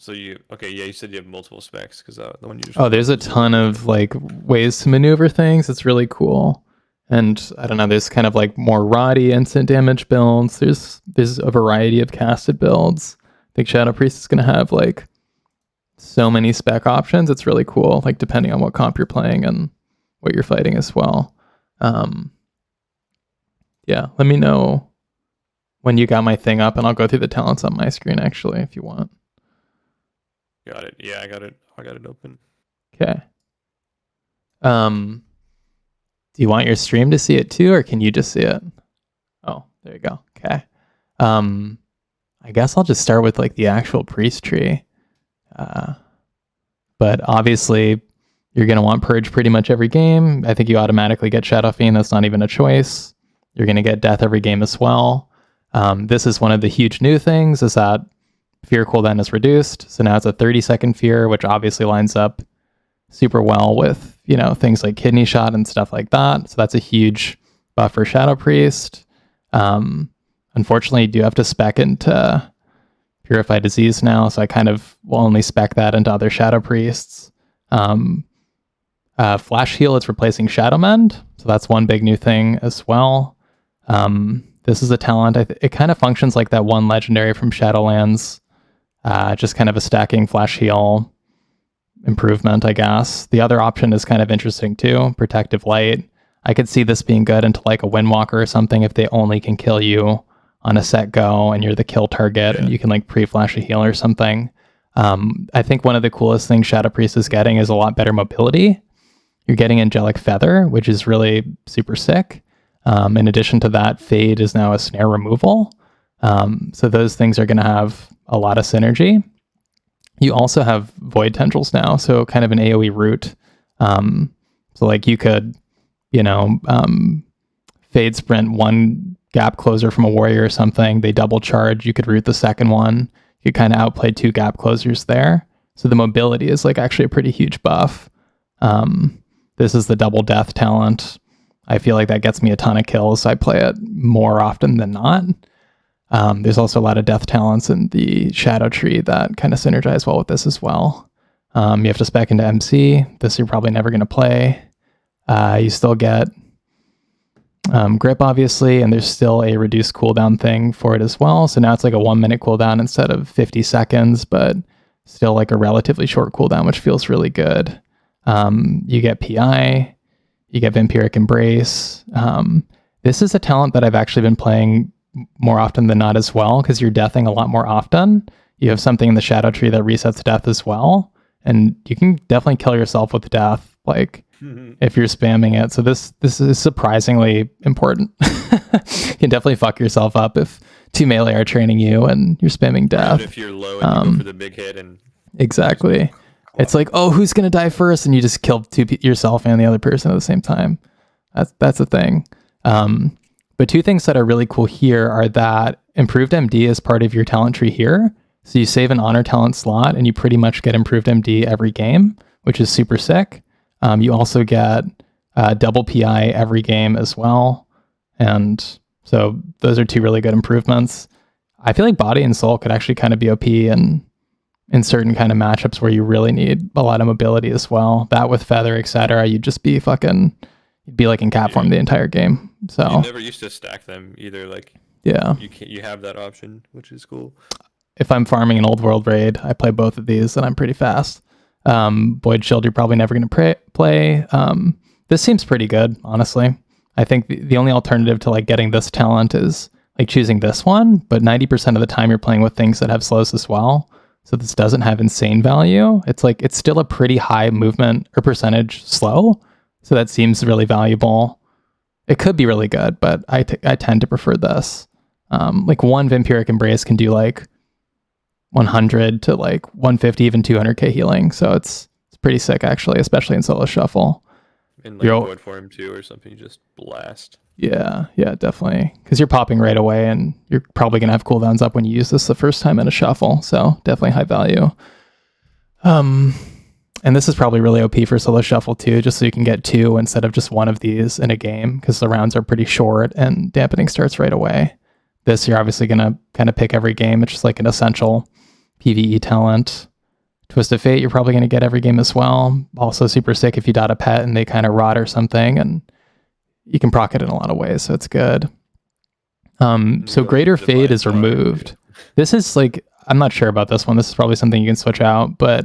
So you said you have multiple specs because the one you just. Oh, there's a ton of like ways to maneuver things. It's really cool. And I don't know, there's kind of like more Roddy instant damage builds. There's a variety of casted builds. I think Shadow Priest is gonna have like so many spec options. It's really cool, like depending on what comp you're playing and what you're fighting as well. Yeah, let me know when you got my thing up and I'll go through the talents on my screen actually if you want. Got it. Yeah, I got it open. Okay. Do you want your stream to see it too, or can you just see it? Oh, there you go. Okay. I guess I'll just start with like the actual priest tree. But obviously you're going to want purge pretty much every game. I think you automatically get Shadow Fiend. That's not even a choice. You're going to get death every game as well. This is one of the huge new things is that fear cooldown is reduced. So now it's a 30-second fear, which obviously lines up super well with, things like kidney shot and stuff like that. So that's a huge buff for Shadow Priest. Unfortunately, you do have to spec into Purify Disease now, so I kind of will only spec that into other Shadow Priests. Flash Heal, it's replacing Shadow Mend, so that's one big new thing as well. This is a talent. It kind of functions like that one legendary from Shadowlands, just kind of a stacking Flash Heal improvement, I guess. The other option is kind of interesting too, Protective Light. I could see this being good into like a Windwalker or something if they only can kill you on a set go and you're the kill target and you can like pre-flash a heal or something. I think one of the coolest things Shadow Priest is getting is a lot better mobility. You're getting Angelic Feather, which is really super sick. In addition to that, Fade is now a snare removal. So those things are going to have a lot of synergy. You also have Void Tendrils now, so kind of an AoE route. So like you could, Fade Sprint one gap closer from a warrior or something. They double charge. You could route the second one. You could kind of outplay two gap closers there. So the mobility is like actually a pretty huge buff. This is the double death talent. I feel like that gets me a ton of kills. So I play it more often than not. There's also a lot of death talents in the Shadow Tree that kind of synergize well with this as well. You have to spec into MC. This you're probably never going to play. You still get grip, obviously, and there's still a reduced cooldown thing for it as well. So now it's like a 1 minute cooldown instead of 50 seconds, but still like a relatively short cooldown, which feels really good. You get PI, you get Vampiric Embrace. This is a talent that I've actually been playing more often than not as well, because you're deathing a lot more often. You have something in the Shadow Tree that resets death as well, and you can definitely kill yourself with death, like if you're spamming it. So this is surprisingly important. You can definitely fuck yourself up if two melee are training you and you're spamming death. If you're low and you go for the big hit and exactly. It's like, oh, who's gonna die first? And you just kill yourself and the other person at the same time. That's a thing. But two things that are really cool here are that improved MD is part of your talent tree here. So you save an honor talent slot and you pretty much get improved MD every game, which is super sick. You also get double PI every game as well. And so those are two really good improvements. I feel like Body and Soul could actually kind of be OP in certain kind of matchups where you really need a lot of mobility as well. Bat with Feather, etc. You'd be like in cat form the entire game. So you never used to stack them either. Like you have that option, which is cool. If I'm farming an old world raid, I play both of these and I'm pretty fast. Void Shield, you're probably never going to play. This seems pretty good, honestly. I think the only alternative to like getting this talent is like choosing this one, but 90% of the time you're playing with things that have slows as well. So this doesn't have insane value. It's still a pretty high movement or percentage slow. So that seems really valuable. It could be really good, but I tend to prefer this. Like one Vampiric Embrace can do like 100 to like 150, even 200k healing. So it's pretty sick actually, especially in solo shuffle. And like Void Form too or something, just blast. Yeah, definitely. Because you're popping right away and you're probably going to have cooldowns up when you use this the first time in a shuffle. So definitely high value. And this is probably really OP for solo shuffle too, just so you can get two instead of just one of these in a game, because the rounds are pretty short and dampening starts right away. This you're obviously going to kind of pick every game. It's just like an essential PvE talent. Twisted Fate, you're probably going to get every game as well. Also super sick if you dot a pet and they kind of rot or something, and you can proc it in a lot of ways, so it's good. So Greater Fade is removed. This is like, I'm not sure about this one. This is probably something you can switch out, but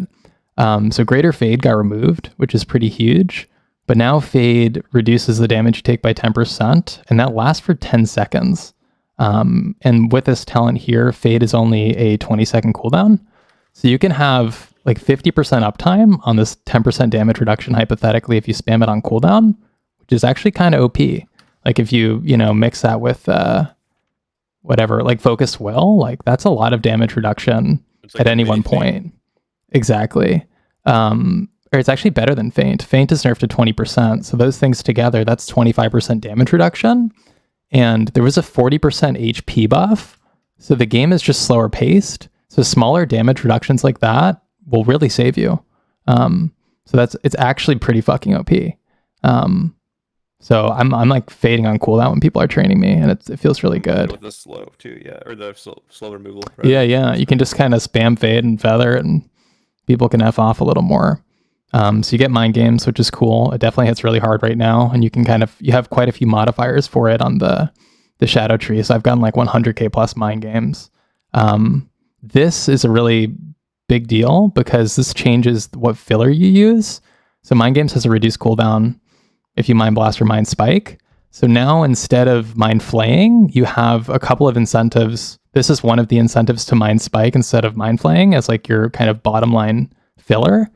so Greater Fade got removed, which is pretty huge. But now Fade reduces the damage you take by 10%, and that lasts for 10 seconds. And with this talent here, Fade is only a 20-second cooldown. So you can have like 50% uptime on this 10% damage reduction, hypothetically, if you spam it on cooldown, which is actually kind of OP. Like if you mix that with whatever, like Focused Will, like that's a lot of damage reduction at any one point. Exactly. Or it's actually better than Feint. Feint is nerfed to 20%. So those things together, that's 25% damage reduction. And there was a 40% HP buff. So the game is just slower paced. So smaller damage reductions like that will really save you. So it's actually pretty fucking OP. So I'm like fading on cooldown when people are training me, and it feels really good. With the slow too, yeah, or the slow removal. Right? Yeah. You can just kind of spam fade and feather, and people can F off a little more. So you get mind games, which is cool. It definitely hits really hard right now, and you have quite a few modifiers for it on the shadow tree. So I've gotten like 100k plus mind games. This is a really big deal because this changes what filler you use. So mind games has a reduced cooldown if you mind blast or mind spike. So now instead of mind flaying, you have a couple of incentives. This is one of the incentives to mind spike instead of mind flaying as like your kind of bottom line filler.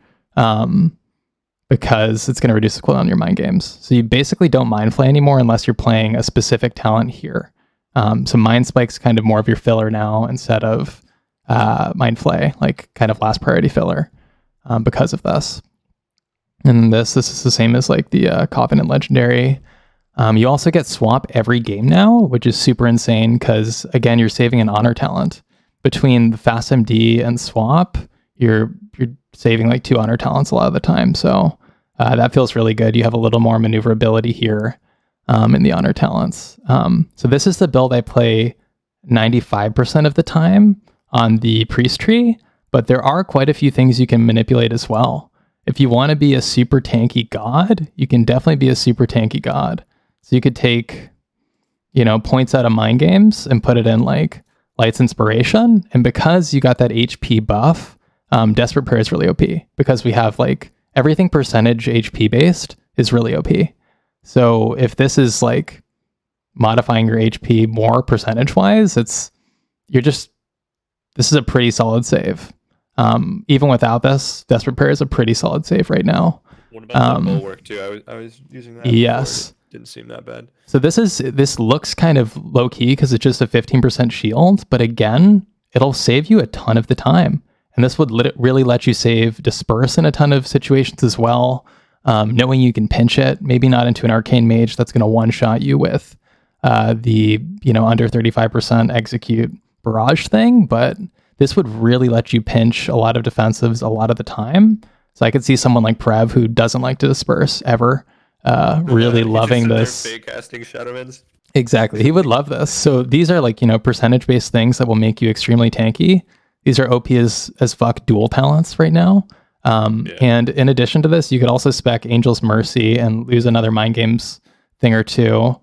Because it's going to reduce the cooldown on your mind games. So you basically don't mind flay anymore unless you're playing a specific talent here. So mind spike's kind of more of your filler now instead of mind flay, like kind of last priority filler because of this. And this is the same as like the Covenant Legendary. You also get swap every game now, which is super insane because again, you're saving an honor talent. Between the Fast MD and swap, you're saving like 2 honor talents a lot of the time. So that feels really good. You have a little more maneuverability here in the honor talents. So this is the build I play 95% of the time on the priest tree, but there are quite a few things you can manipulate as well. If you want to be a super tanky god, you can definitely be a super tanky god. So you could take, points out of mind games and put it in like Light's Inspiration. And because you got that HP buff, Desperate Prayer is really OP because we have like everything percentage HP based is really OP. So if this is like modifying your HP more percentage wise, this is a pretty solid save. Even without this, Desperate Prayer is a pretty solid save right now. What about the bulwark too? I was using that. Yes. Didn't seem that bad. So this looks kind of low key because it's just a 15% shield, but again, it'll save you a ton of the time. And this would really let you save Disperse in a ton of situations as well. Knowing you can pinch it, maybe not into an Arcane Mage that's going to one-shot you with the under 35% execute barrage thing, but this would really let you pinch a lot of defensives a lot of the time. So I could see someone like Prev who doesn't like to disperse ever, really loving this. Fake casting Shadowmans. Exactly. He would love this. So these are like, percentage-based things that will make you extremely tanky. These are OP as fuck dual talents right now. And in addition to this, you could also spec Angel's Mercy and lose another Mind Games thing or two,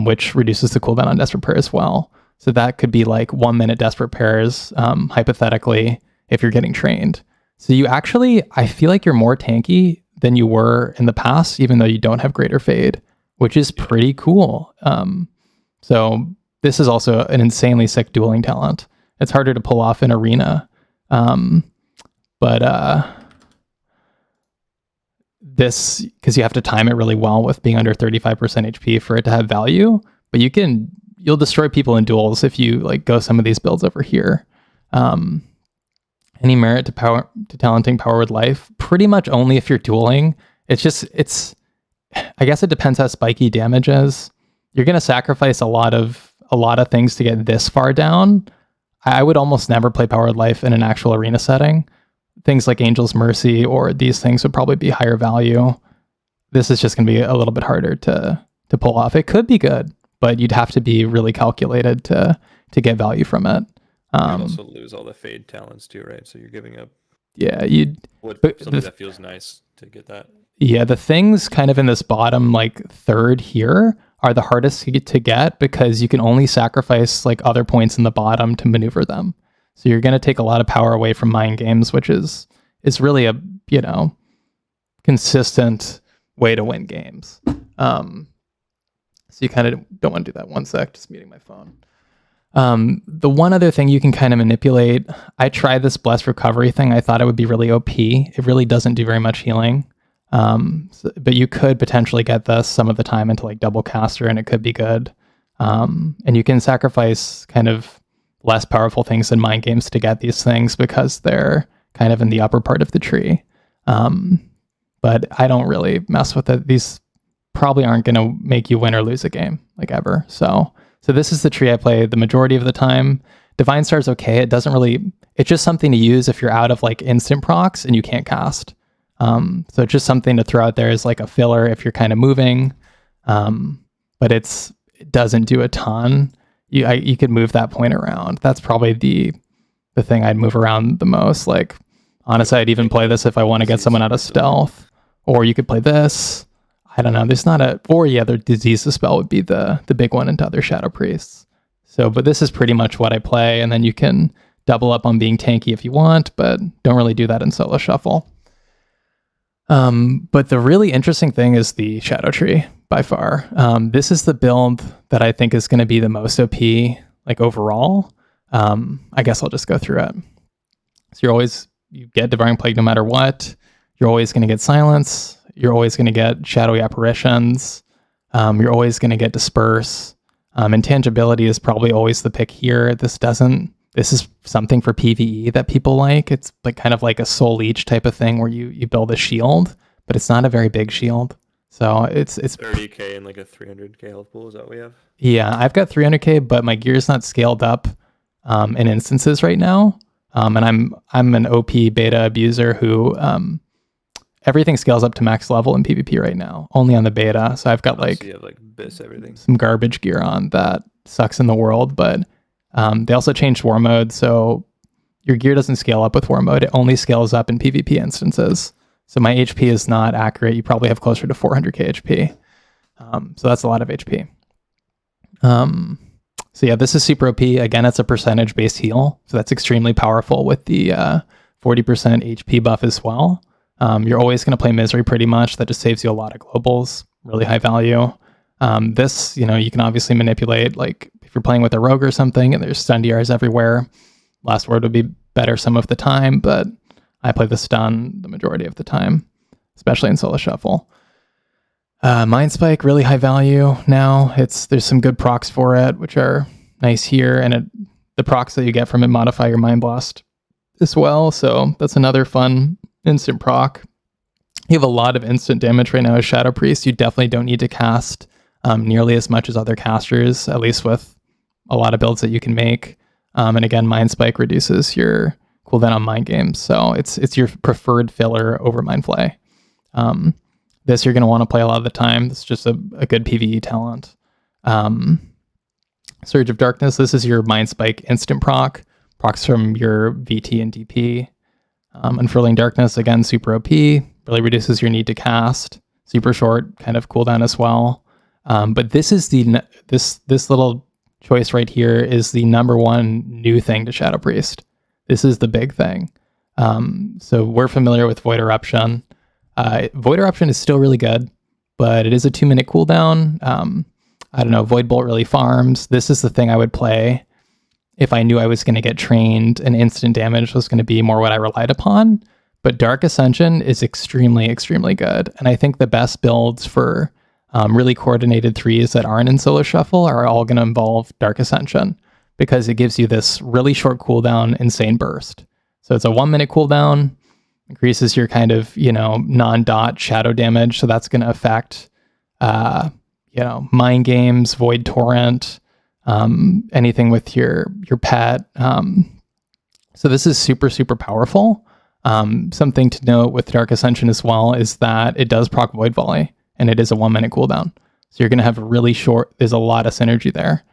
which reduces the cooldown on Desperate Prayer as well. So that could be like 1 minute Desperate Prayers, hypothetically, if you're getting trained. So I feel like you're more tanky than you were in the past, even though you don't have Greater Fade, which is pretty cool. So this is also an insanely sick dueling talent. It's harder to pull off in arena. This, because you have to time it really well with being under 35% HP for it to have value, but you'll destroy people in duels if you like go some of these builds over here. Any merit to talenting Power with Life? Pretty much only if you're dueling. I guess it depends how spiky damage is. You're going to sacrifice a lot of things to get this far down. I would almost never play Power with Life in an actual arena setting. Things like Angel's Mercy or these things would probably be higher value. This is just going to be a little bit harder to pull off. It could be good, but you'd have to be really calculated to get value from it. You also lose all the fade talents too, right? So you're giving up Yeah, something that feels nice to get that. Yeah, the things kind of in this bottom like third here are the hardest to get because you can only sacrifice like other points in the bottom to maneuver them. So you're going to take a lot of power away from mind games, which is really a, consistent way to win games. So you kind of don't want to do that. One sec, just muting my phone. The one other thing you can kind of manipulate, I tried this Blessed Recovery thing. I thought it would be really OP. It really doesn't do very much healing. But you could potentially get this some of the time into like double caster and it could be good. And you can sacrifice kind of less powerful things than mind games to get these things because they're kind of in the upper part of the tree. But I don't really mess with it. These probably aren't going to make you win or lose a game like ever. So this is the tree I play the majority of the time. Divine Star's okay. It's just something to use if you're out of like instant procs and you can't cast. So it's just something to throw out there as like a filler if you're kind of moving. But it doesn't do a ton. You could move that point around. That's probably the thing I'd move around the most. Like, honestly, I'd even play this if I want to get someone out of stealth. Or you could play this. I don't know. There's not the Disease Dispel would be the big one into other Shadow Priests. So, but this is pretty much what I play. And then you can double up on being tanky if you want, but don't really do that in solo shuffle. But the really interesting thing is the Shadow Tree by far. This is the build that I think is going to be the most OP, like overall. I guess I'll just go through it. So you get Devouring Plague no matter what. You're always going to get Silence. You're always going to get Shadowy Apparitions. You're always going to get Disperse. Intangibility is probably always the pick here. This is something for PvE that people like. It's like kind of like a soul leech type of thing where you build a shield, but it's not a very big shield. So it's 30k and like a 300k health pool. Is that what we have? Yeah, I've got 300k, but my gear's not scaled up in instances right now. And I'm an OP beta abuser who everything scales up to max level in PvP right now, only on the beta. So I've got you have like bis everything. Some garbage gear on that sucks in the world, but they also changed war mode, so your gear doesn't scale up with war mode. It only scales up in PvP instances. So my HP is not accurate. You probably have closer to 400k HP. So that's a lot of HP. So yeah, this is super OP. Again, it's a percentage-based heal, so that's extremely powerful with the 40% HP buff as well. You're always going to play Misery pretty much. That just saves you a lot of globals. Really high value. This, you can obviously manipulate, like if you're playing with a rogue or something and there's stun DRs everywhere, Last Word would be better some of the time, but I play the stun the majority of the time, especially in solo shuffle. Mind Spike, really high value now. There's some good procs for it, which are nice here, and the procs that you get from it modify your Mind Blast as well, so that's another fun instant proc. You have a lot of instant damage right now as Shadow Priest. You definitely don't need to cast nearly as much as other casters, at least with a lot of builds that you can make. And again, Mind Spike reduces your cooldown on Mind Games, so it's your preferred filler over Mind Flay. This you're going to want to play a lot of the time. It's just a good PvE talent. Surge of Darkness, this is your Mind Spike instant procs from your VT and DP. Unfurling Darkness, again, super OP, really reduces your need to cast. Super short kind of cooldown as well. But this is this little choice right here is the number one new thing to Shadow Priest. This is the big thing. So we're familiar with Void Eruption. Void Eruption is still really good, but it is a 2-minute cooldown. I don't know, Void Bolt really farms. This is the thing I would play if I knew I was going to get trained and instant damage was going to be more what I relied upon. But Dark Ascension is extremely, extremely good. And I think the best builds for really coordinated threes that aren't in solo shuffle are all going to involve Dark Ascension because it gives you this really short cooldown, insane burst. So it's a 1-minute cooldown, increases your kind of, non-dot shadow damage. So that's going to affect, Mind Games, Void Torrent, anything with your pet. So this is super, super powerful. Something to note with Dark Ascension as well is that it does proc Void Volley, and it is a 1-minute cooldown. So you're going to have there's a lot of synergy there.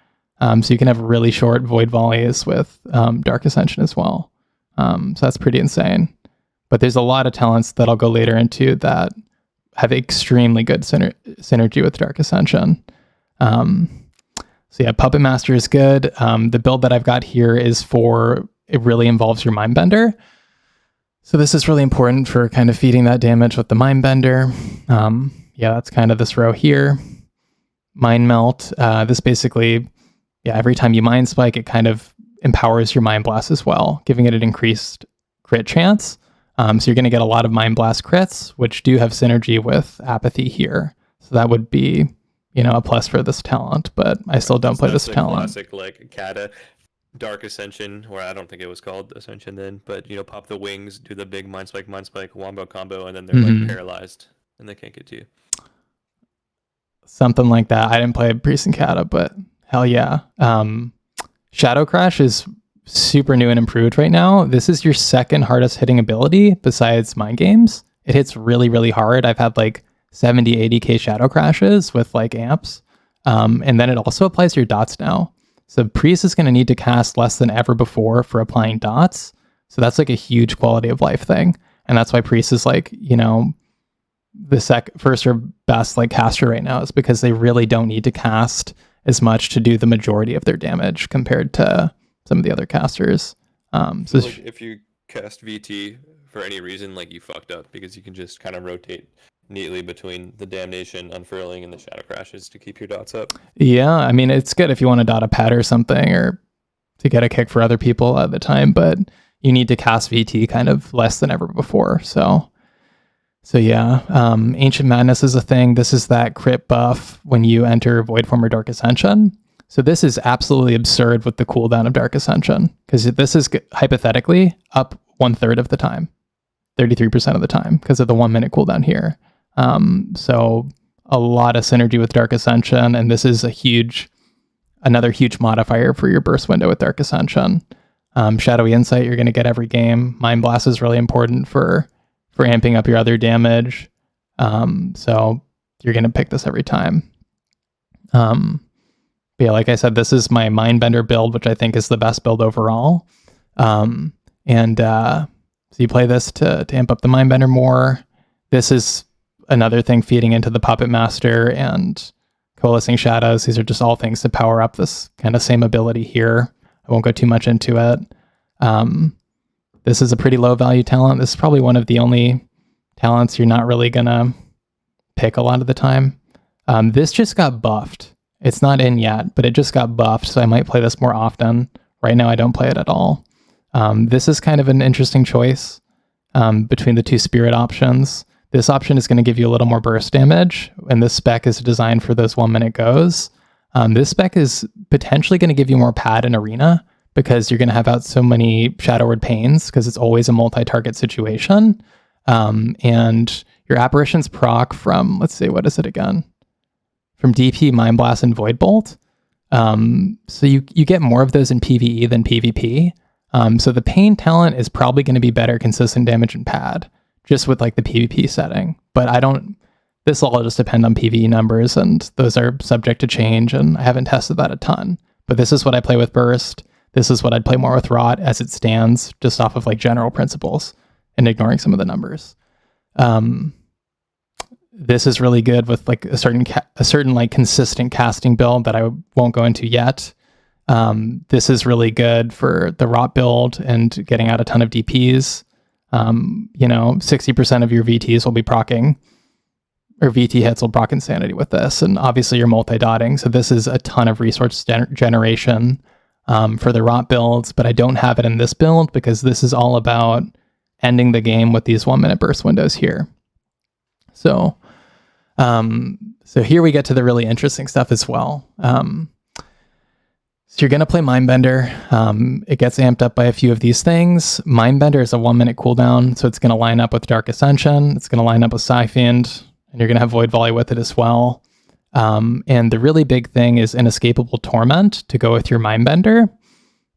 So you can have really short Void Volleys with Dark Ascension as well. So that's pretty insane. But there's a lot of talents that I'll go later into that have extremely good synergy with Dark Ascension. So yeah, Puppet Master is good. The build that I've got here is it really involves your mindbender. So this is really important for kind of feeding that damage with the mindbender. Yeah, that's kind of this row here. Mind Melt. This basically, every time you Mind Spike, it kind of empowers your Mind Blast as well, giving it an increased crit chance. So you're going to get a lot of Mind Blast crits, which do have synergy with Apathy here. So that would be, a plus for this talent, but I still don't play this talent. Classic, like, Kata Dark Ascension, or I don't think it was called Ascension then, but, pop the wings, do the big Mind Spike, wombo combo, and then they're, like, paralyzed, and they can't get to you. Something like that. I didn't play Priest and Kata, but hell yeah. Shadow Crash is super new and improved right now. This is your second hardest hitting ability besides Mind Games. It hits really, really hard. I've had like 70, 80k Shadow Crashes with like amps. And then it also applies to your dots now. So Priest is going to need to cast less than ever before for applying dots. So that's like a huge quality of life thing. And that's why Priest is like, the first or best like caster right now, is because they really don't need to cast as much to do the majority of their damage compared to some of the other casters. So like if you cast VT for any reason, like, you fucked up, because you can just kind of rotate neatly between the Damnation, Unfurling, and the Shadow Crashes to keep your dots up. Yeah, I mean, it's good if you want to dot a pad or something, or to get a kick for other people at the time, but you need to cast VT kind of less than ever before. So yeah, Ancient Madness is a thing. This is that crit buff when you enter Voidform or Dark Ascension. So this is absolutely absurd with the cooldown of Dark Ascension, because this is hypothetically up 1/3 of the time, 33% of the time, because of the 1 minute cooldown here. So a lot of synergy with Dark Ascension, and this is another huge modifier for your burst window with Dark Ascension. Shadowy Insight you're going to get every game. Mind Blast is really important for amping up your other damage. So you're going to pick this every time. But yeah, like I said, this is my Mindbender build, which I think is the best build overall. So you play this to amp up the Mindbender more. This is another thing feeding into the Puppet Master and Coalescing Shadows. These are just all things to power up this kind of same ability here. I won't go too much into it. This is a pretty low value talent. This is probably one of the only talents you're not really gonna pick a lot of the time. This just got buffed. It's not in yet, but it just got buffed, so I might play this more often. Right now I don't play it at all. This is kind of an interesting choice between the two spirit options. This option is going to give you a little more burst damage, and this spec is designed for those 1 minute goes. This spec is potentially going to give you more pad in arena, because you're going to have out so many Shadow Word Pains, because it's always a multi-target situation. And your apparitions proc from, let's see, what is it again? From DP, Mind Blast, and Void Bolt. So you get more of those in PvE than PvP. So the Pain talent is probably going to be better consistent damage and pad, just with like the PvP setting. But this will all just depend on PvE numbers, and those are subject to change, and I haven't tested that a ton. But this is what I play with Burst. This is what I'd play more with Rot as it stands, just off of like general principles and ignoring some of the numbers. This is really good with like a certain like consistent casting build that I won't go into yet. This is really good for the Rot build and getting out a ton of DPs. 60% of your VTs will be proccing, or VT hits will proc Insanity with this, and obviously you're multi-dotting, so this is a ton of resource generation for the Rot builds, but I don't have it in this build because this is all about ending the game with these 1 minute burst windows here. So here we get to the really interesting stuff as well. So you're going to play Mindbender. It gets amped up by a few of these things. Mindbender is a 1 minute cooldown, so it's going to line up with Dark Ascension. It's going to line up with Scyfiend, and you're going to have Void Volley with it as well. And the really big thing is Inescapable Torment to go with your Mindbender.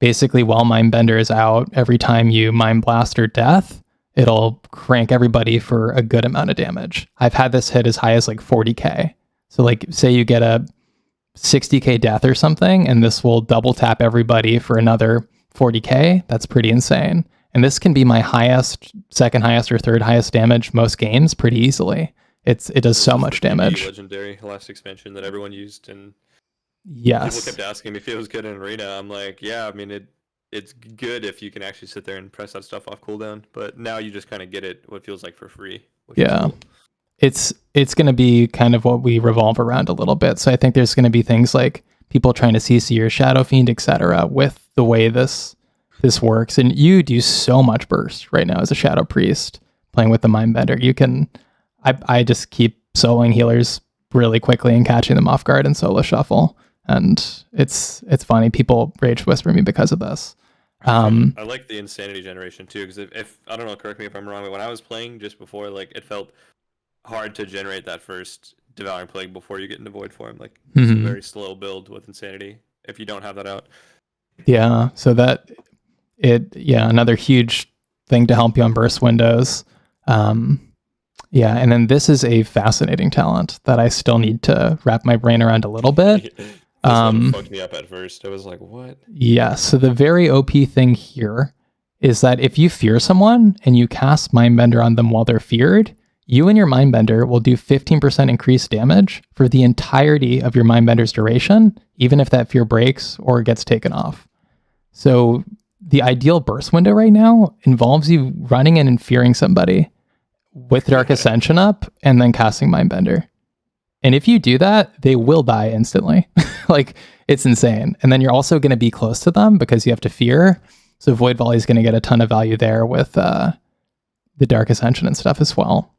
Basically, while Mindbender is out, every time you Mind Blast or Death, it'll crank everybody for a good amount of damage. I've had this hit as high as like 40k. So like, say you get a 60k death or something, and this will double tap everybody for another 40k. That's pretty insane. And this can be my highest, second highest, or third highest damage most games pretty easily. It does so much damage. Legendary last expansion that everyone used, and yes, people kept asking me if it was good in arena. I'm like, yeah, I mean it's good if you can actually sit there and press that stuff off cooldown. But now you just kind of get it what feels like for free. Which is cool. It's going to be kind of what we revolve around a little bit. So I think there's going to be things like people trying to CC your Shadow Fiend, etc. with the way this works. And you do so much burst right now as a Shadow Priest playing with the Mindbender. You can, I just keep soloing healers really quickly and catching them off guard in solo shuffle. And it's funny. People rage whisper me because of this. I like the insanity generation too, because if I don't know, correct me if I'm wrong, but when I was playing just before, like it felt hard to generate that first Devouring Plague before you get into Void Form. Like it's a very slow build with insanity if you don't have that out. Yeah, so another huge thing to help you on burst windows. Yeah, and then this is a fascinating talent that I still need to wrap my brain around a little bit. This one fucked me up at first. I was like, what? Yeah, so the very OP thing here is that if you fear someone and you cast Mindbender on them while they're feared, you and your Mindbender will do 15% increased damage for the entirety of your Mindbender's duration, even if that fear breaks or gets taken off. So the ideal burst window right now involves you running in and fearing somebody with Dark Ascension up and then casting Mindbender. And if you do that, they will die instantly. Like, it's insane. And then you're also going to be close to them because you have to fear. So Void Volley is going to get a ton of value there with the Dark Ascension and stuff as well.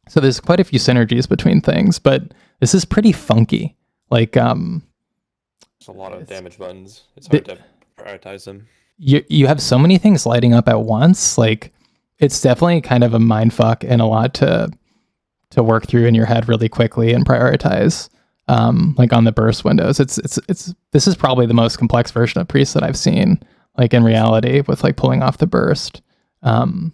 So there's quite a few synergies between things, but this is pretty funky. Like, it's a lot of damage buttons. It's hard to prioritize them. You have so many things lighting up at once. Like, it's definitely kind of a mind fuck and a lot to work through in your head really quickly and prioritize. Like on the burst windows, this is probably the most complex version of Priest that I've seen, like in reality, with like pulling off the burst. But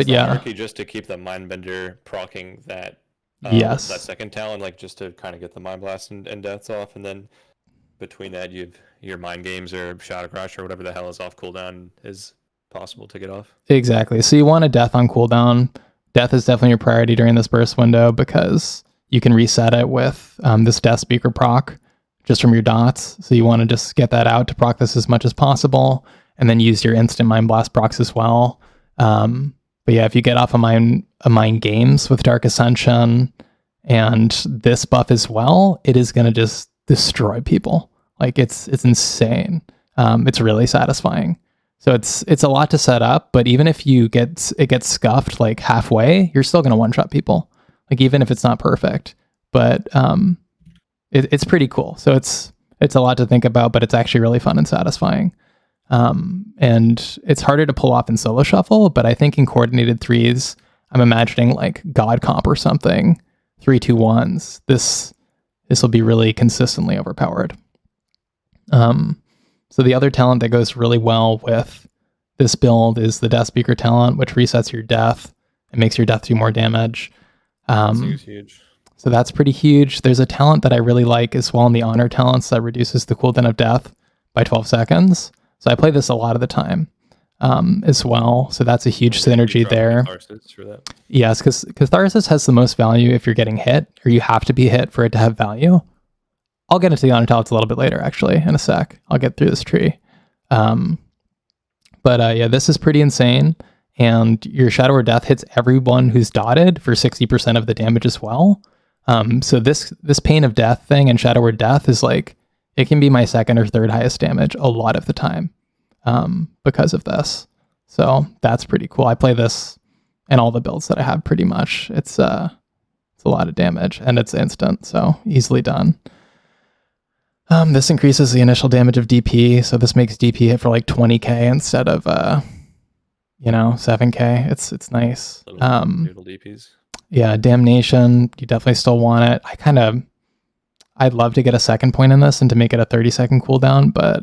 yeah, hierarchy just to keep the Mindbender proccing that yes, that second talent, like just to kind of get the Mind Blast and deaths off, and then between that you've your Mind Games or Shadow Crash or whatever the hell is off cooldown is possible to get off. Exactly. So you want a death on cooldown. Death is definitely your priority during this burst window because you can reset it with this Death Speaker proc just from your dots. So you want to just get that out to proc this as much as possible, and then use your instant Mind Blast procs as well. But yeah, if you get off a mind games with Dark Ascension and this buff as well, it is going to just destroy people. Like it's insane. It's really satisfying. So it's a lot to set up, but even if it gets scuffed like halfway, you're still going to one-shot people. Like even if it's not perfect, but it's pretty cool. So it's a lot to think about, but it's actually really fun and satisfying. And it's harder to pull off in solo shuffle, but I think in coordinated threes, I'm imagining like God Comp or something, 3-2-1s. This will be really consistently overpowered. So the other talent that goes really well with this build is the Death Speaker talent, which resets your death and makes your death do more damage. That's huge. So that's pretty huge. There's a talent that I really like as well in the Honor talents that reduces the cooldown of death by 12 seconds. So I play this a lot of the time as well. So that's a huge synergy there. For that. Yes, because Catharsis has the most value if you're getting hit, or you have to be hit for it to have value. I'll get into the Honor talents a little bit later, actually, in a sec. I'll get through this tree. Yeah, this is pretty insane. And your Shadow or Death hits everyone who's dotted for 60% of the damage as well. So this Pain of Death thing and Shadow or Death is like, it can be my second or third highest damage a lot of the time because of this. So that's pretty cool. I play this in all the builds that I have pretty much. It's a lot of damage and it's instant, so easily done. This increases the initial damage of DP, so this makes DP hit for like 20k instead of 7k. It's nice. Noodle DPs. Yeah, Damnation, you definitely still want it. I'd love to get a second point in this and to make it a 30-second cooldown, but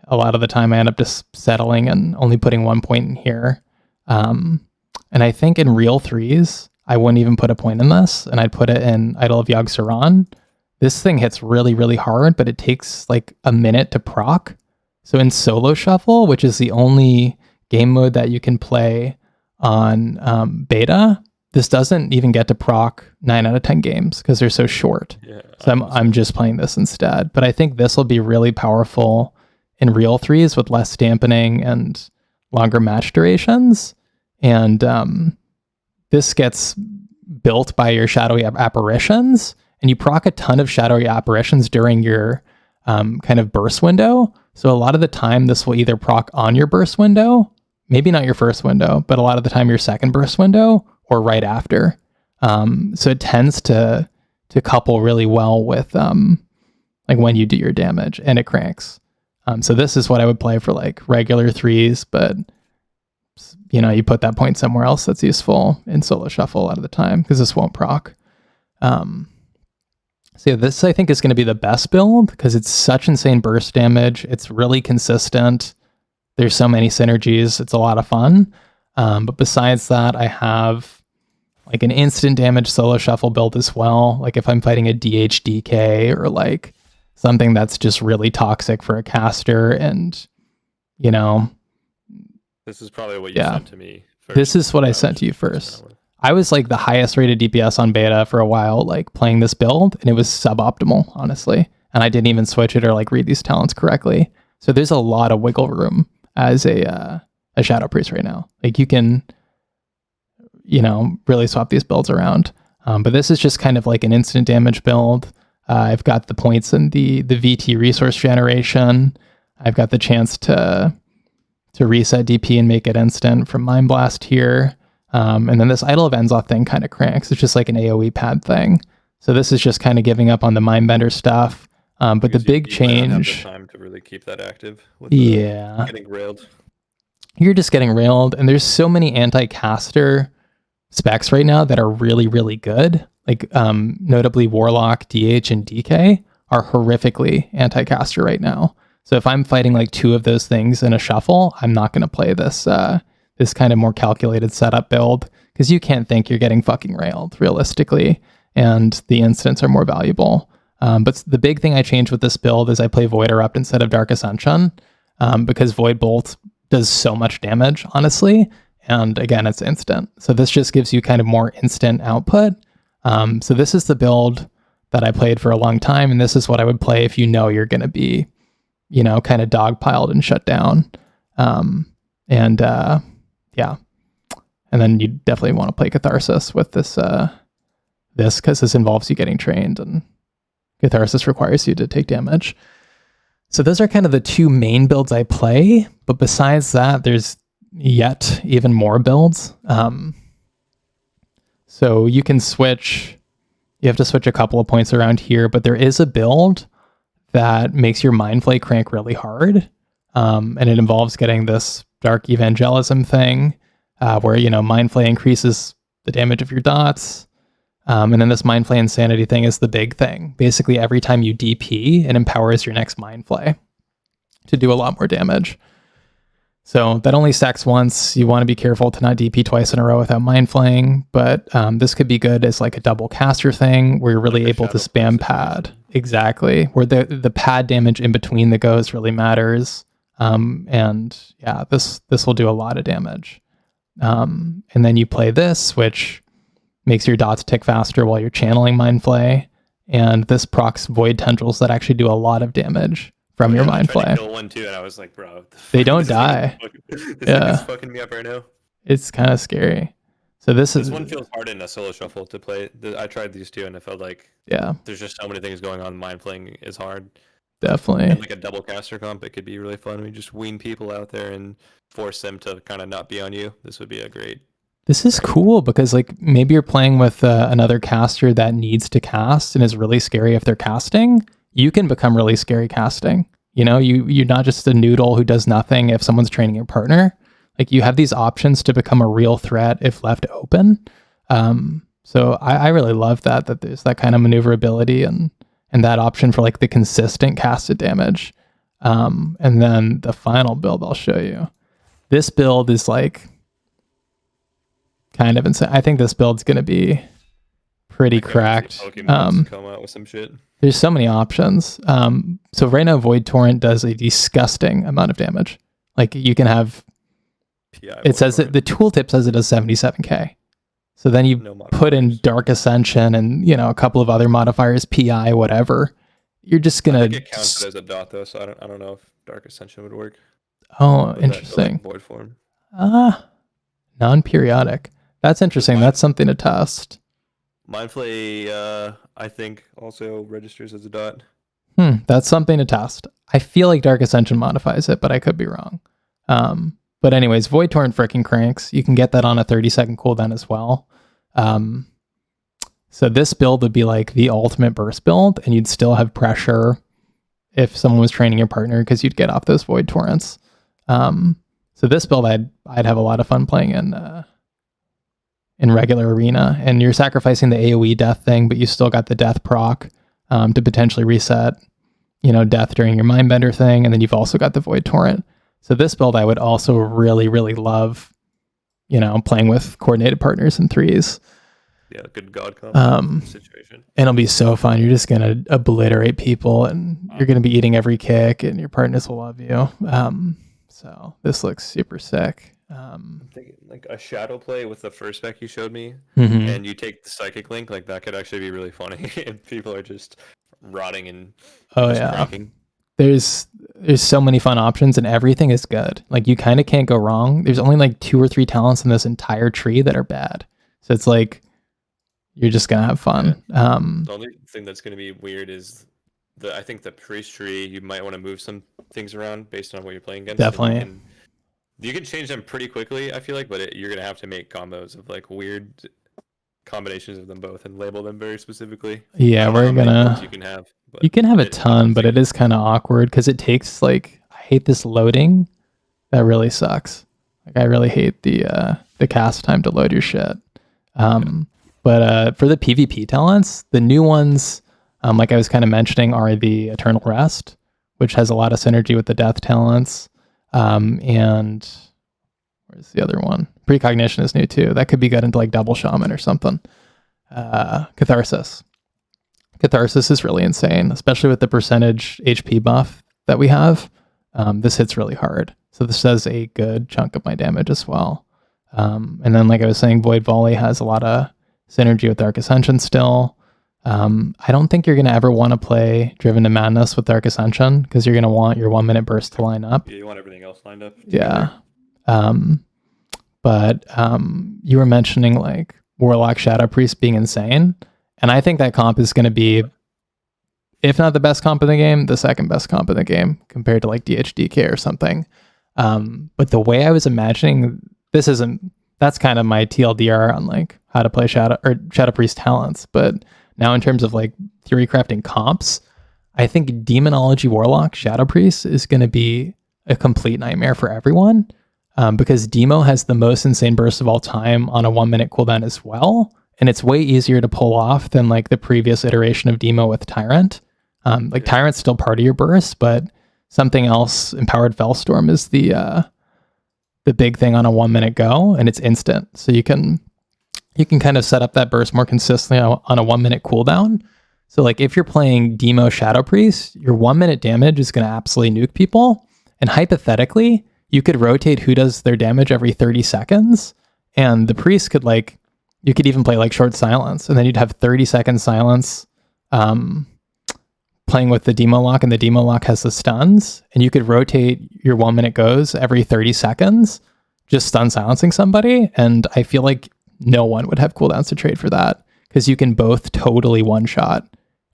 a lot of the time I end up just settling and only putting 1 point in here. And I think in real threes, I wouldn't even put a point in this, and I'd put it in Idol of Yogg-Saron. This thing hits really, really hard, but it takes like a minute to proc. So in solo shuffle, which is the only game mode that you can play on beta, this doesn't even get to proc 9 out of 10 games because they're so short. Yeah, so I'm just playing this instead. But I think this will be really powerful in real threes with less dampening and longer match durations. And this gets built by your shadowy apparitions, and you proc a ton of shadowy apparitions during your kind of burst window. So a lot of the time this will either proc on your burst window, maybe not your first window, but a lot of the time your second burst window or right after. So it tends to couple really well with like when you do your damage, and it cranks. So this is what I would play for like regular threes, but you know, you put that point somewhere else that's useful in solo shuffle a lot of the time because this won't proc. So yeah, this I think is going to be the best build because it's such insane burst damage. It's really consistent. There's so many synergies. It's a lot of fun. But besides that, I have like an instant damage solo shuffle build as well. Like if I'm fighting a DHDK or like something that's just really toxic for a caster, and you know, this is probably what you sent to me first. This is what I sent to you first. I was like the highest rated DPS on beta for a while, like playing this build, and it was suboptimal, honestly. And I didn't even switch it or like read these talents correctly. So there's a lot of wiggle room as a Shadow Priest right now. Like you can, you know, really swap these builds around. But this is just kind of like an instant damage build. I've got the points in the VT resource generation. I've got the chance to reset DP and make it instant from Mind Blast here. And then this Idol of Enzoth thing kind of cranks. It's just like an AoE pad thing. So this is just kind of giving up on the mindbender stuff. But because the big change... Don't have the time to really keep that active. With getting railed. You're just getting railed. And there's so many anti-caster specs right now that are really, really good. Like notably Warlock, DH, and DK are horrifically anti-caster right now. So if I'm fighting like two of those things in a shuffle, I'm not going to play this this kind of more calculated setup build because you can't think you're getting fucking railed realistically, and the instants are more valuable. But the big thing I changed with this build is I play Void Erupt instead of Dark Ascension because Void Bolt does so much damage, honestly. And again, it's instant. So this just gives you kind of more instant output. So this is the build that I played for a long time, and this is what I would play if you know you're going to be, you know, kind of dogpiled and shut down. Yeah. And then you definitely want to play Catharsis with this because this involves you getting trained, and Catharsis requires you to take damage. So those are kind of the two main builds I play. But besides that, there's yet even more builds. So you can switch. You have to switch a couple of points around here, but there is a build that makes your Mind Flay crank really hard. And it involves getting this Dark Evangelism thing, where, you know, Mind Flay increases the damage of your dots. And then this Mind Flay Insanity thing is the big thing. Basically, every time you DP, it empowers your next Mind Flay to do a lot more damage. So that only stacks once. You want to be careful to not DP twice in a row without Mind Flaying, but this could be good as like a double caster thing where you're really like able to spam pad. Exactly. Where the pad damage in between the goes really matters. And yeah, this will do a lot of damage. And then you play this, which makes your dots tick faster while you're channeling Mind Flay. And this procs Void Tendrils that actually do a lot of damage from your Mind Flay. I tried to kill one too, and I was like, bro, they don't die. This is fucking me up right now. It's kind of scary. So this one feels hard in a solo shuffle to play. I tried these two, and I felt like there's just so many things going on. Mind Flaying is hard. Definitely. And like a double caster comp, it could be really fun. We just wean people out there and force them to kind of not be on you. This would be a great... This is cool because like maybe you're playing with another caster that needs to cast and is really scary if they're casting. You can become really scary casting. You know, you're not just a noodle who does nothing if someone's training your partner. Like you have these options to become a real threat if left open. So I really love that there's that kind of maneuverability and that option for like the consistent casted damage. And then the final build I'll show you. This build is like kind of insane. I think this build's going to be pretty I can't wait to see cracked. Pokemon come out with some shit. There's so many options. So right now, Void Torrent does a disgusting amount of damage. Like you can have, PI it says that the tooltip says it does 77k. So then you no put in modifiers. Dark Ascension and a couple of other modifiers, PI, whatever. You're just I gonna. think it counted as a dot though, so I don't know if Dark Ascension would work Oh, with that interesting. void form. Non-periodic. That's interesting. Mind, That's something to test. Mind Flay, I think also registers as a dot. That's something to test. I feel like Dark Ascension modifies it, but I could be wrong. But anyways, Void Torrent freaking cranks. You can get that on a 30-second cooldown as well. So this build would be like the ultimate burst build, and you'd still have pressure if someone was training your partner because you'd get off those Void Torrents. So this build I'd have a lot of fun playing in regular arena, and you're sacrificing the AoE death thing, but you still got the death proc to potentially reset, death during your mindbender thing, and then you've also got the Void Torrent. So this build I would also really, really love, playing with coordinated partners in threes. Yeah, good god combo situation. And it'll be so fun. You're just gonna obliterate people, and you're gonna be eating every kick, and your partners will love you. So this looks super sick. I'm thinking like a shadow play with the first spec you showed me, Mm-hmm. and you take the psychic link, like that could actually be really funny. And people are just rotting and cranking. There's so many fun options, and everything is good. Like you kind of can't go wrong. There's only like 2 or 3 talents in this entire tree that are bad. So it's like you're just gonna have fun. Yeah. The only thing that's gonna be weird is I think the priest tree, you might want to move some things around based on what you're playing against. Definitely. You can change them pretty quickly, I feel like, but you're gonna have to make combos of like weird combinations of them both and label them very specifically. Yeah, we're gonna. You can have a ton, but it is kind of awkward because it takes I hate this loading. That really sucks. Like I really hate the cast time to load your shit. But for the PvP talents, the new ones, like I was kind of mentioning, are the Eternal Rest, which has a lot of synergy with the Death talents. And where's the other one? Precognition is new too. That could be good into like Double Shaman or something. Catharsis. Catharsis is really insane, especially with the percentage HP buff that we have. This hits really hard. So this does a good chunk of my damage as well. And then, like I was saying, Void Volley has a lot of synergy with Dark Ascension still. I don't think you're going to ever want to play Driven to Madness with Dark Ascension because you're going to want your 1 minute burst to line up. Yeah, you want everything else lined up. Yeah. But you were mentioning like Warlock Shadow Priest being insane. And I think that comp is going to be, if not the best comp in the game, the second best comp in the game compared to like DHDK or something. But the way I was imagining, that's kind of my TLDR on like how to play Shadow Priest talents. But now in terms of like theory crafting comps, I think Demonology Warlock Shadow Priest is going to be a complete nightmare for everyone. Because Demo has the most insane burst of all time on a 1 minute cooldown as well. And it's way easier to pull off than like the previous iteration of Demo with Tyrant. Tyrant's still part of your burst, but something else, Empowered Fellstorm, is the big thing on a 1 minute go, and it's instant. So you can kind of set up that burst more consistently on a 1 minute cooldown. So like if you're playing Demo Shadow Priest, your 1 minute damage is going to absolutely nuke people. And hypothetically, you could rotate who does their damage every 30 seconds. And the priest could you could even play like Short Silence, and then you'd have 30-second silence playing with the Demo Lock, and the Demo Lock has the stuns, and you could rotate your 1 minute goes every 30 seconds, just stun silencing somebody. And I feel like no one would have cooldowns to trade for that because you can both totally one-shot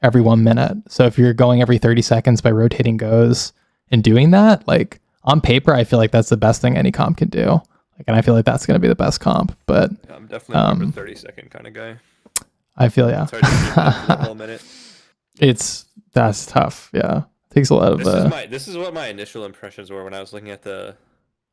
every 1 minute. So if you're going every 30 seconds by rotating goes and doing that, like on paper, I feel like that's the best thing any comp can do. And I feel like that's going to be the best comp, but yeah, I'm definitely a 30-second kind of guy. I feel, yeah. It's hard to keep a whole minute. That's tough. Yeah. It takes a lot of, this is what my initial impressions were when I was looking at the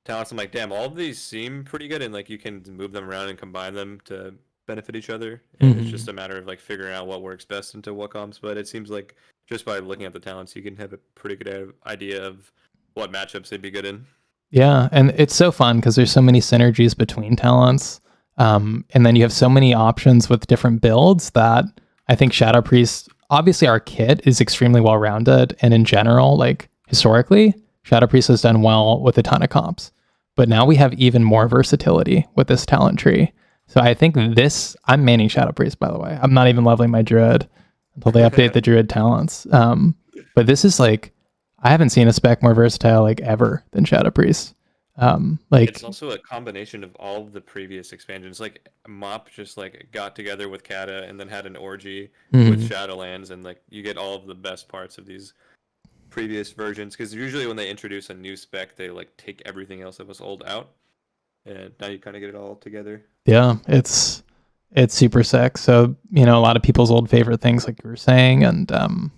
talents. I'm like, damn, all of these seem pretty good. And like, you can move them around and combine them to benefit each other. And it's just a matter of like figuring out what works best into what comps. But it seems like just by looking at the talents, you can have a pretty good idea of what matchups they'd be good in. Yeah, and it's so fun because there's so many synergies between talents. And then you have so many options with different builds that I think Shadow Priest, obviously our kit is extremely well-rounded, and in general, like historically, Shadow Priest has done well with a ton of comps. But now we have even more versatility with this talent tree. So I think this, I'm maining Shadow Priest, by the way. I'm not even leveling my Druid until they update the Druid talents. But this is like, I haven't seen a spec more versatile like ever than Shadow Priest. Like it's also a combination of all of the previous expansions. Like Mop just like got together with Kata and then had an orgy with Shadowlands, and like you get all of the best parts of these previous versions. Because usually when they introduce a new spec, they like take everything else that was old out, and now you kind of get it all together. Yeah, it's super sick. So a lot of people's old favorite things, like you were saying, and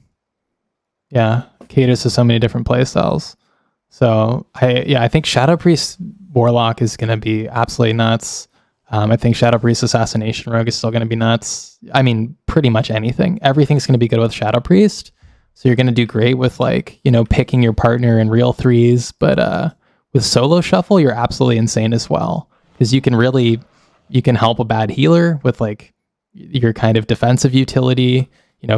yeah, caters to so many different playstyles. So I think Shadow Priest Warlock is going to be absolutely nuts. I think Shadow Priest Assassination Rogue is still going to be nuts. I mean, pretty much anything. Everything's going to be good with Shadow Priest. So you're going to do great with like, picking your partner in real threes. But with solo shuffle, you're absolutely insane as well. Because you can help a bad healer with like your kind of defensive utility.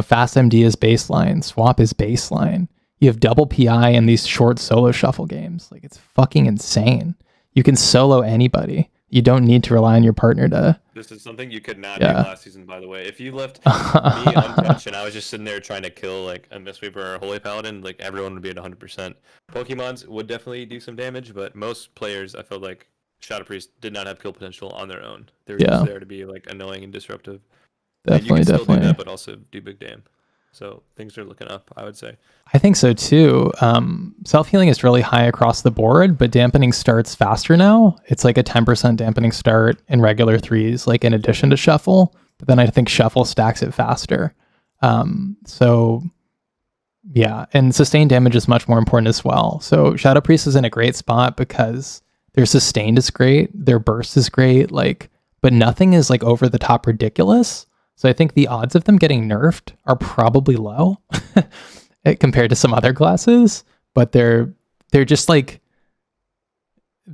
Fast MD is baseline. Swap is baseline. You have double PI in these short solo shuffle games. Like, it's fucking insane. You can solo anybody. You don't need to rely on your partner to... This is something you could not do last season, by the way. If you left me untouched and I was just sitting there trying to kill like a Mistweaver or a Holy Paladin, like everyone would be at 100%. Pokemons would definitely do some damage, but most players, I felt like Shadow Priest did not have kill potential on their own. They were just there to be like annoying and disruptive. Definitely, you can still do that, but also do big damage. So things are looking up, I would say. I think so too. Self-healing is really high across the board, but dampening starts faster now. It's like a 10% dampening start in regular threes, like in addition to shuffle. But then I think shuffle stacks it faster. So yeah, and sustained damage is much more important as well. So Shadow Priest is in a great spot because their sustained is great, their burst is great, but nothing is like over the top ridiculous. So I think the odds of them getting nerfed are probably low compared to some other classes, but they're just like,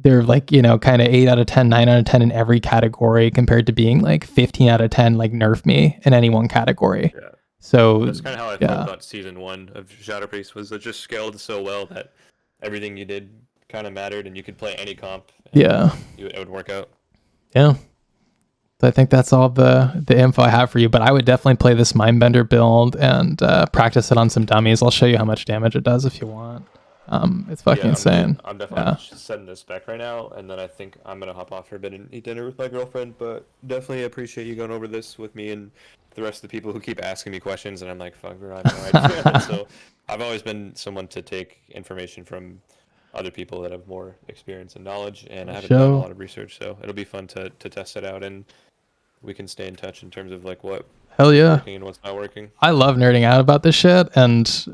kind of 8 out of 10, 9 out of 10 in every category compared to being like 15 out of 10, like nerf me in any one category. Yeah. So that's kind of how I felt about season 1 of Shadow Priest, was it just scaled so well that everything you did kind of mattered and you could play any comp. And it would work out. Yeah. So I think that's all the info I have for you, but I would definitely play this mindbender build and practice it on some dummies. I'll show you how much damage it does if you want. It's fucking insane. I'm definitely setting this spec right now, and then I think I'm going to hop off for a bit and eat dinner with my girlfriend, but definitely appreciate you going over this with me and the rest of the people who keep asking me questions, and I'm like, fuck, bro, I have no idea. So I've always been someone to take information from other people that have more experience and knowledge, and I haven't done a lot of research, so it'll be fun to test it out, and we can stay in touch in terms of like what working and what's not working. I love nerding out about this shit, and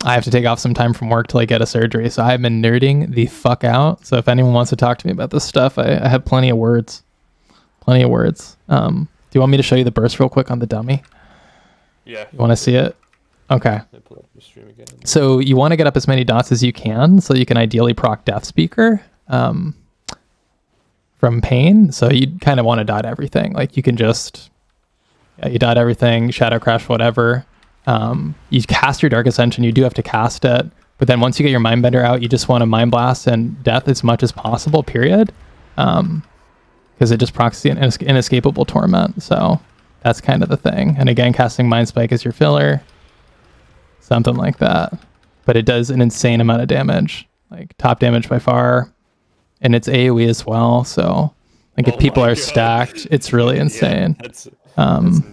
I have to take off some time from work till I get a surgery, so I've been nerding the fuck out. So if anyone wants to talk to me about this stuff, I have plenty of words. Do you want me to show you the burst real quick on the dummy? Yeah. You want to see it? Okay. So you want to get up as many dots as you can, so you can ideally proc Death Speaker from Pain. So you kind of want to dot everything. Like you can just, you dot everything, Shadow Crash, whatever. You cast your Dark Ascension, you do have to cast it. But then once you get your Mindbender out, you just want to Mind Blast and Death as much as possible, period. Because it just procs the inescapable torment. So that's kind of the thing. And again, casting Mind Spike as your filler. Something like that. But it does an insane amount of damage. Like top damage by far. And it's AoE as well. So like if people are stacked, it's really insane. Yeah, that's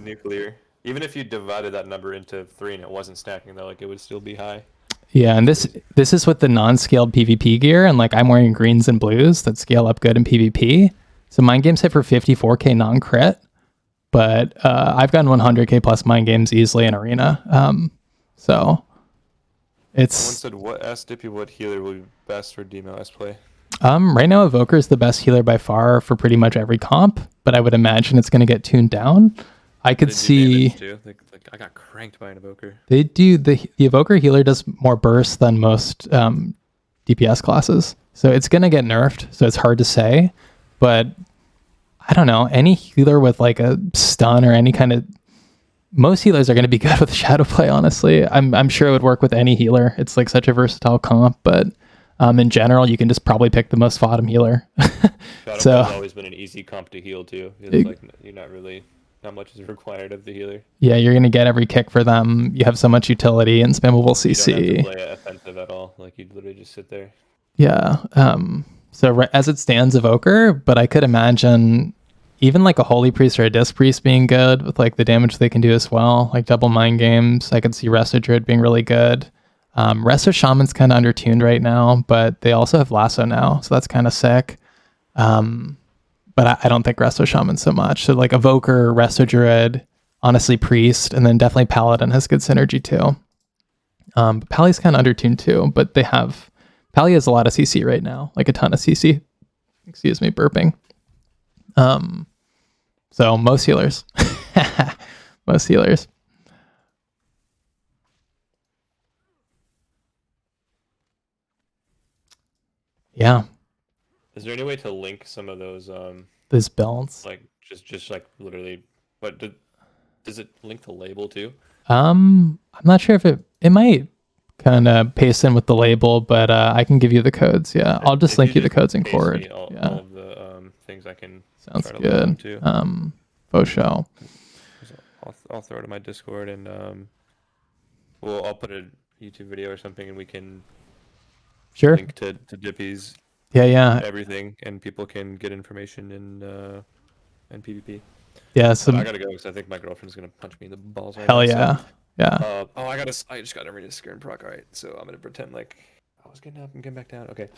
nuclear. Even if you divided that number into 3 and it wasn't stacking though, like it would still be high. Yeah, and this is with the non-scaled PvP gear, and like I'm wearing greens and blues that scale up good in PvP. So mind games hit for 54k non-crit, but I've gotten 100k plus mind games easily in arena. So it's. Someone said, ask Dippy what healer will be best for DMLS play. Right now Evoker is the best healer by far for pretty much every comp, but I would imagine it's going to get tuned down. I could see. Like, I got cranked by an Evoker. They do the Evoker healer does more burst than most DPS classes, so it's gonna get nerfed. So it's hard to say, but I don't know, any healer with like a stun or any kind of, most healers are going to be good with shadow play, honestly. I'm sure it would work with any healer. It's like such a versatile comp, but in general, you can just probably pick the most fodder healer. Shadow So Play's always been an easy comp to heal too. It's like you're not much is required of the healer. yeah, you're going to get every kick for them. You have so much utility and spammable You don't have to CC. play offensive at all. Like you literally just sit there. Yeah. So as it stands, Evoker, but I could imagine even like a Holy Priest or a Disc Priest being good with like the damage they can do as well, like double mind games. I could see Resto Druid being really good. Resto Shaman's kind of undertuned right now, but they also have Lasso now, so that's kind of sick. But I don't think Resto Shaman so much. So like Evoker, Resto Druid, honestly Priest, and then definitely Paladin has good synergy too. But Pally's kind of undertuned too, but Pally has a lot of CC right now, like a ton of CC. Excuse me, burping. So most healers. Most healers. Yeah. Is there any way to link some of those These builds. like just like literally but does it link the label too? I'm not sure if it might kind of paste in with the label, but I can give you the codes. Yeah. I'll just link you the codes in Chord. Yeah. All of the things I can Sounds try to link good. them For sure. I'll throw it in my Discord and well I'll put a YouTube video or something and we can Sure. link to Dippy's Yeah. everything and people can get information in PvP. Yeah. So I gotta go because I think my girlfriend's gonna punch me in the balls right hell now. yeah. So, Yeah. I just got everything to scare and proc. All right, so I'm gonna pretend like I was getting up and getting back down. Okay.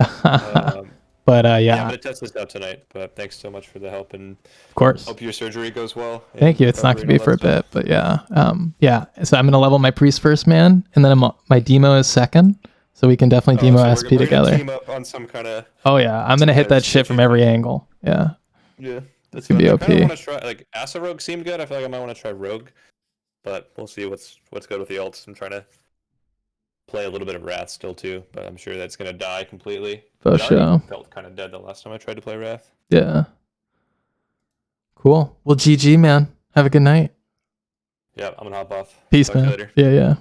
But Yeah, I'm yeah, gonna test this out tonight. But thanks so much for the help and of course. hope your surgery goes well. Thank you. It's not gonna be for a bit, but yeah. Yeah. So I'm gonna level my priest first, man, and then my demo is second. So we can definitely demo so SP together. Team up on some kind of. Oh yeah, I'm gonna hit that shit from every angle. Yeah. Yeah, that's gonna be OP. I kind of want to try like Asa Rogue seemed good. I feel like I might want to try Rogue, but we'll see what's good with the ults. I'm trying to play a little bit of Wrath still too, but I'm sure that's gonna die completely. For It already sure. felt kind of dead the last time I tried to play Wrath. Yeah. Cool. Well, GG, man. Have a good night. Yeah, I'm gonna hop off. Peace, Talk to you man. later. Yeah.